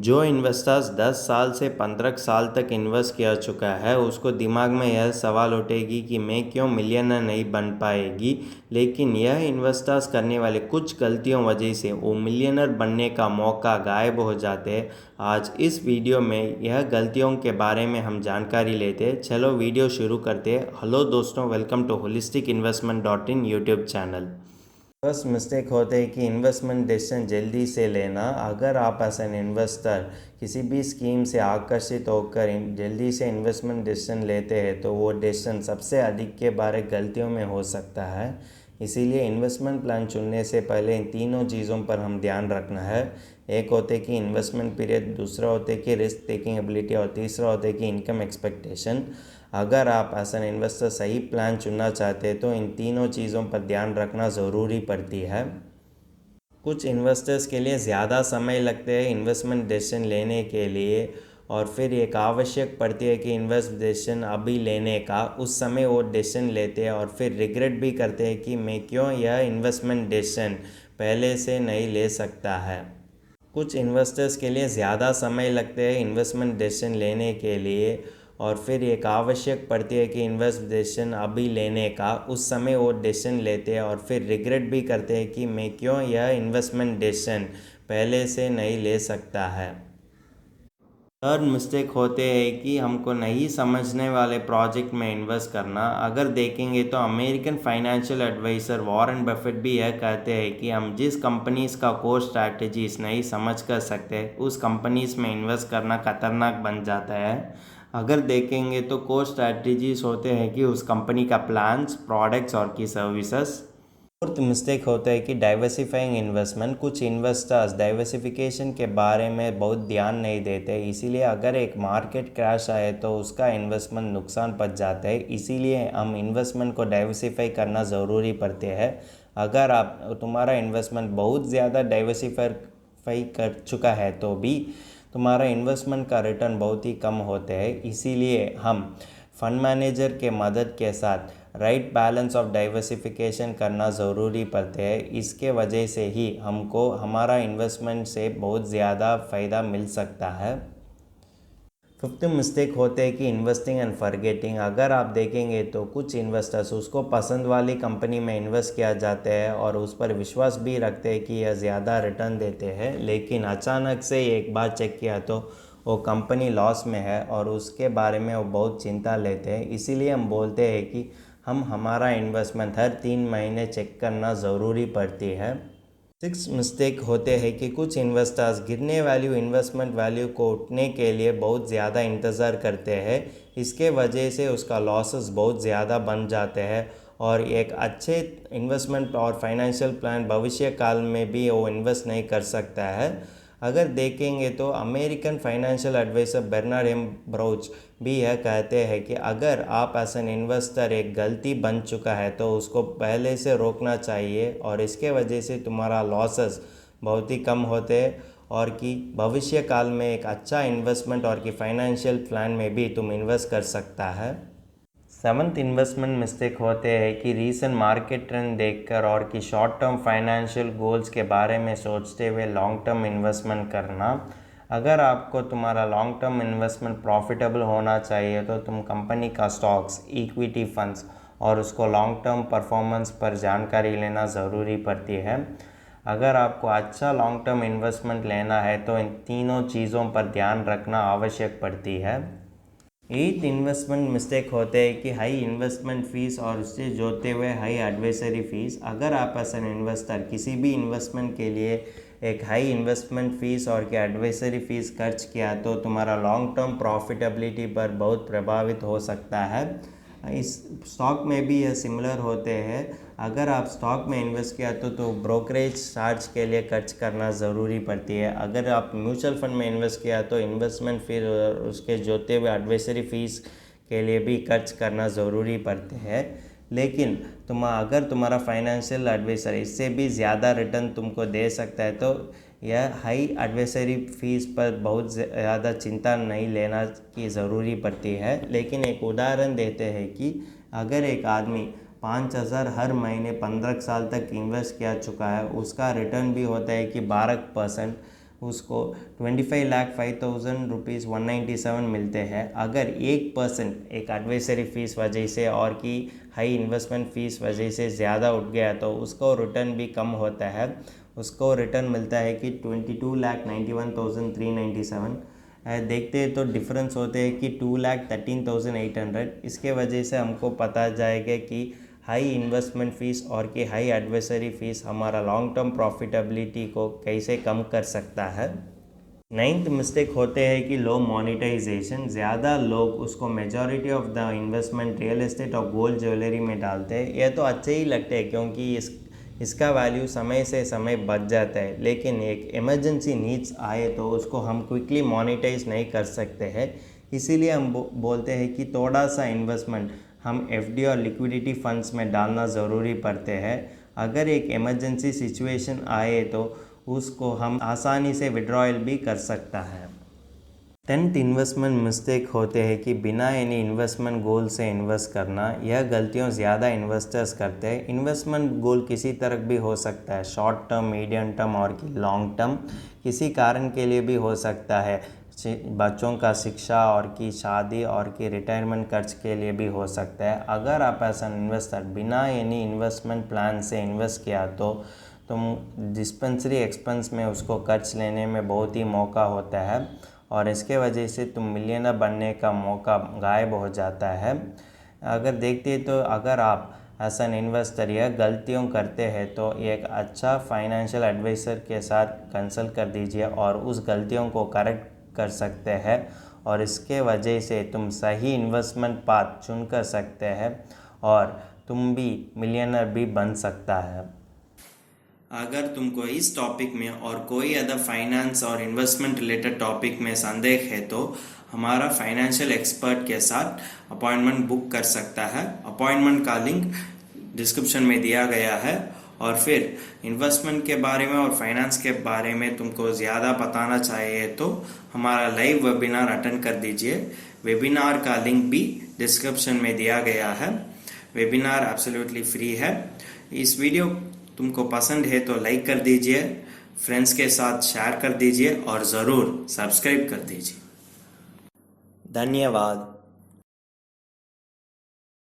जो इन्वेस्टर्स 10 साल से 15 साल तक इन्वेस्ट किया चुका है उसको दिमाग में यह सवाल उठेगी कि मैं क्यों मिलियनर नहीं बन पाएगी। लेकिन यह इन्वेस्टर्स करने वाले कुछ गलतियों वजह से वो मिलियनर बनने का मौका गायब हो जाते हैं। आज इस वीडियो में यह गलतियों के बारे में हम जानकारी लेते हैं। चलो वीडियो शुरू करते हैं। हेलो दोस्तों, welcome to Holistic Investment dot in YouTube channel. First mistake होते हैं कि इन्वेस्टमेंट डिसीजन जल्दी से लेना। अगर आप एज एन इन्वेस्टर किसी भी स्कीम से आकर्षित होकर जल्दी से इन्वेस्टमेंट डिसीजन लेते हैं तो वो डिसीजन सबसे अधिक के बारे गलतियों में हो सकता है। इसीलिए इन्वेस्टमेंट प्लान चुनने से पहले इन तीनों चीज़ों पर हम ध्यान रखना है। एक होते कि इन्वेस्टमेंट पीरियड, दूसरा होते कि रिस्क टेकिंग एबिलिटी और तीसरा होते कि इनकम एक्सपेक्टेशन। अगर आप एज एन इन्वेस्टर सही प्लान चुनना चाहते हैं तो इन तीनों चीज़ों पर ध्यान रखना ज़रूरी पड़ती है। कुछ इन्वेस्टर्स के लिए ज़्यादा समय लगते हैं इन्वेस्टमेंट डिसीजन लेने के लिए और फिर एक आवश्यक पड़ती है कि इन्वेस्ट डिसीजन अभी लेने का। उस समय वो डिसीजन लेते हैं और फिर रिग्रेट भी करते हैं कि मैं क्यों यह इन्वेस्टमेंट डिसीजन पहले से नहीं ले सकता है। कुछ इन्वेस्टर्स के लिए ज़्यादा समय लगते हैं इन्वेस्टमेंट डिसीजन लेने के लिए और फिर एक आवश्यक पड़ती है कि इन्वेस्ट डिसीजन अभी लेने का। उस समय वो डिसीजन लेते हैं और फिर रिग्रेट भी करते हैं कि मैं क्यों यह इन्वेस्टमेंट डिसीजन पहले से नहीं ले सकता है। थर्ड मिस्टेक होते हैं कि हमको नहीं समझने वाले प्रोजेक्ट में इन्वेस्ट करना। अगर देखेंगे तो American financial adviser Warren Buffett भी यह कहते हैं कि हम जिस कंपनीज़ का कोर स्ट्रैटेजीज नहीं समझ कर सकते उस कंपनीज़ में इन्वेस्ट करना खतरनाक बन जाता है। अगर देखेंगे तो कोर स्ट्रैटेजीज होते हैं कि उस कंपनी का प्लान्स, प्रोडक्ट्स और की सर्विसेज। फोर्थ मिस्टेक होता है कि डाइवर्सिफाइंग इन्वेस्टमेंट। कुछ इन्वेस्टर्स डाइवर्सिफिकेशन के बारे में बहुत ध्यान नहीं देते, इसीलिए अगर एक मार्केट क्रैश आए तो उसका इन्वेस्टमेंट नुकसान पड़ जाता है। इसीलिए हम इन्वेस्टमेंट को डाइवर्सिफाई करना ज़रूरी पड़ते हैं। अगर आप तुम्हारा इन्वेस्टमेंट बहुत ज़्यादा डाइवर्सिफाई कर चुका है तो भी तुम्हारा इन्वेस्टमेंट का रिटर्न बहुत ही कम होते हैं। इसीलिए हम फंड मैनेजर के मदद के साथ राइट बैलेंस ऑफ डाइवर्सिफिकेशन करना ज़रूरी पड़ते हैं। इसके वजह से ही हमको हमारा इन्वेस्टमेंट से बहुत ज़्यादा फ़ायदा मिल सकता है। फिफ्थ मिस्टेक होते हैं कि इन्वेस्टिंग एंड फॉरगेटिंग। अगर आप देखेंगे तो कुछ इन्वेस्टर्स उसको पसंद वाली कंपनी में इन्वेस्ट किया जाते हैं और उस पर विश्वास भी रखते हैं कि यह ज़्यादा रिटर्न देते हैं, लेकिन अचानक से एक बार चेक किया तो वो कंपनी लॉस में है और उसके बारे में वो बहुत चिंता लेते हैं। इसीलिए हम बोलते हैं कि हम हमारा इन्वेस्टमेंट हर 3 महीने चेक करना ज़रूरी पड़ती है। सिक्स मिस्टेक होते हैं कि कुछ इन्वेस्टर्स गिरने वैल्यू इन्वेस्टमेंट वैल्यू को उठने के लिए बहुत ज़्यादा इंतज़ार करते हैं। इसके वजह से उसका लॉसेस बहुत ज़्यादा बन जाते हैं और एक अच्छे इन्वेस्टमेंट और फाइनेंशियल प्लान भविष्य काल में भी वो इन्वेस्ट नहीं कर सकता है। अगर देखेंगे तो American financial advisor Bernard M Baruch भी यह कहते हैं कि अगर आप एज एन इन्वेस्टर एक गलती बन चुका है तो उसको पहले से रोकना चाहिए और इसके वजह से तुम्हारा लॉसेस बहुत ही कम होते हैं और कि भविष्य काल में एक अच्छा इन्वेस्टमेंट और कि फाइनेंशियल प्लान में भी तुम इन्वेस्ट कर सकता है। सेवन्थ इन्वेस्टमेंट मिस्टेक होते हैं कि रीसेंट मार्केट ट्रेंड देखकर और कि शॉर्ट टर्म फाइनेंशियल गोल्स के बारे में सोचते हुए लॉन्ग टर्म इन्वेस्टमेंट करना। अगर आपको तुम्हारा लॉन्ग टर्म इन्वेस्टमेंट प्रॉफिटेबल होना चाहिए तो तुम कंपनी का स्टॉक्स, इक्विटी फंड्स और उसको लॉन्ग टर्म परफॉर्मेंस पर जानकारी लेना ज़रूरी पड़ती है। अगर आपको अच्छा लॉन्ग टर्म इन्वेस्टमेंट लेना है तो इन तीनों चीज़ों पर ध्यान रखना आवश्यक पड़ती है। एट इन्वेस्टमेंट मिस्टेक होते हैं कि हाई इन्वेस्टमेंट फ़ीस और उससे जोड़ते हुए हाई एडवाइजरी फ़ीस। अगर आप एज एन इन्वेस्टर किसी भी इन्वेस्टमेंट के लिए एक हाई इन्वेस्टमेंट फ़ीस और कि एडवाइजरी फ़ीस खर्च किया तो तुम्हारा लॉन्ग टर्म प्रॉफिटेबिलिटी पर बहुत प्रभावित हो सकता है। इस स्टॉक में भी यह सिमिलर होते हैं। अगर आप स्टॉक में इन्वेस्ट किया तो ब्रोकरेज चार्ज के लिए खर्च करना ज़रूरी पड़ती है। अगर आप म्यूचुअल फंड में इन्वेस्ट किया तो इन्वेस्टमेंट फिर उसके जोड़ते हुए एडवाइजरी फ़ीस के लिए भी खर्च करना ज़रूरी पड़ते हैं। लेकिन अगर तुम्हारा फाइनेंशियल एडवाइज़र इससे भी ज़्यादा रिटर्न तुमको दे सकता है तो यह हाई एडवाइजरी फ़ीस पर बहुत ज़्यादा चिंता नहीं लेना की ज़रूरी पड़ती है। लेकिन एक उदाहरण देते हैं कि अगर एक आदमी 5,000 हर महीने 15 साल तक इन्वेस्ट किया चुका है, उसका रिटर्न भी होता है कि 12%। उसको 25,05,000 रुपीज़ 197 मिलते हैं। अगर 1% एक एडवाइजरी फ़ीस वजह से और की हाई इन्वेस्टमेंट फ़ीस वजह से ज़्यादा उठ गया तो उसको रिटर्न भी कम होता है। उसको रिटर्न मिलता है कि 22,91,397। देखते हैं तो डिफरेंस होते हैं कि 2,13,800। इसके वजह से हमको पता जाएगा कि हाई इन्वेस्टमेंट फ़ीस और कि हाई एडवाइजरी फ़ीस हमारा लॉन्ग टर्म प्रॉफिटेबिलिटी को कैसे कम कर सकता है। 9th मिस्टेक होते हैं कि लो मोनेटाइजेशन। ज़्यादा लोग उसको majority of the investment real estate और गोल्ड ज्वेलरी में डालते हैं। यह तो अच्छे ही लगते हैं क्योंकि इसका वैल्यू समय से समय बढ़ जाता है, लेकिन एक इमरजेंसी नीड्स आए तो उसको हम क्विकली मोनेटाइज नहीं कर सकते हैं। इसीलिए हम बोलते हैं कि थोड़ा सा इन्वेस्टमेंट हम एफडी और लिक्विडिटी फंड्स में डालना ज़रूरी पड़ते हैं। अगर एक इमरजेंसी सिचुएशन आए तो उसको हम आसानी से विड्रॉयल भी कर सकता है। 10th इन्वेस्टमेंट मिस्टेक होते हैं कि बिना एनी इन्वेस्टमेंट गोल से इन्वेस्ट करना। यह गलतियों ज़्यादा इन्वेस्टर्स करते हैं। इन्वेस्टमेंट गोल किसी तरह भी हो सकता है, शॉर्ट टर्म, मीडियम टर्म और कि लॉन्ग टर्म। किसी कारण के लिए भी हो सकता है, बच्चों का शिक्षा और की शादी और की रिटायरमेंट खर्च के लिए भी हो सकता है। अगर आप एज एन इन्वेस्टर बिना एनी इन्वेस्टमेंट प्लान से इन्वेस्ट किया तो तुम डिस्पेंसरी एक्सपेंस में उसको खर्च लेने में बहुत ही मौका होता है और इसके वजह से तुम मिलियनर बनने का मौका गायब हो जाता है। अगर देखते तो अगर आप एज एन इन्वेस्टर यह गलतियों करते हैं तो एक अच्छा फाइनेंशियल एडवाइज़र के साथ कंसल्ट कर दीजिए और उस गलतियों को करेक्ट कर सकते हैं और इसके वजह से तुम सही इन्वेस्टमेंट पाथ चुन कर सकते हैं और तुम भी मिलियनर भी बन सकता है। अगर तुमको इस टॉपिक में और कोई अदर फाइनेंस और इन्वेस्टमेंट रिलेटेड टॉपिक में संदेह है तो हमारा फाइनेंशियल एक्सपर्ट के साथ अपॉइंटमेंट बुक कर सकता है। अपॉइंटमेंट का लिंक डिस्क्रिप्शन में दिया गया है। और फिर इन्वेस्टमेंट के बारे में और फाइनेंस के बारे में तुमको ज़्यादा बताना चाहिए तो हमारा लाइव वेबिनार अटेंड कर दीजिए। वेबिनार का लिंक भी डिस्क्रिप्शन में दिया गया है। वेबिनार एब्सोल्युटली फ्री है। इस वीडियो तुमको पसंद है तो लाइक कर दीजिए, फ्रेंड्स के साथ शेयर कर दीजिए और ज़रूर सब्सक्राइब कर दीजिए। धन्यवाद।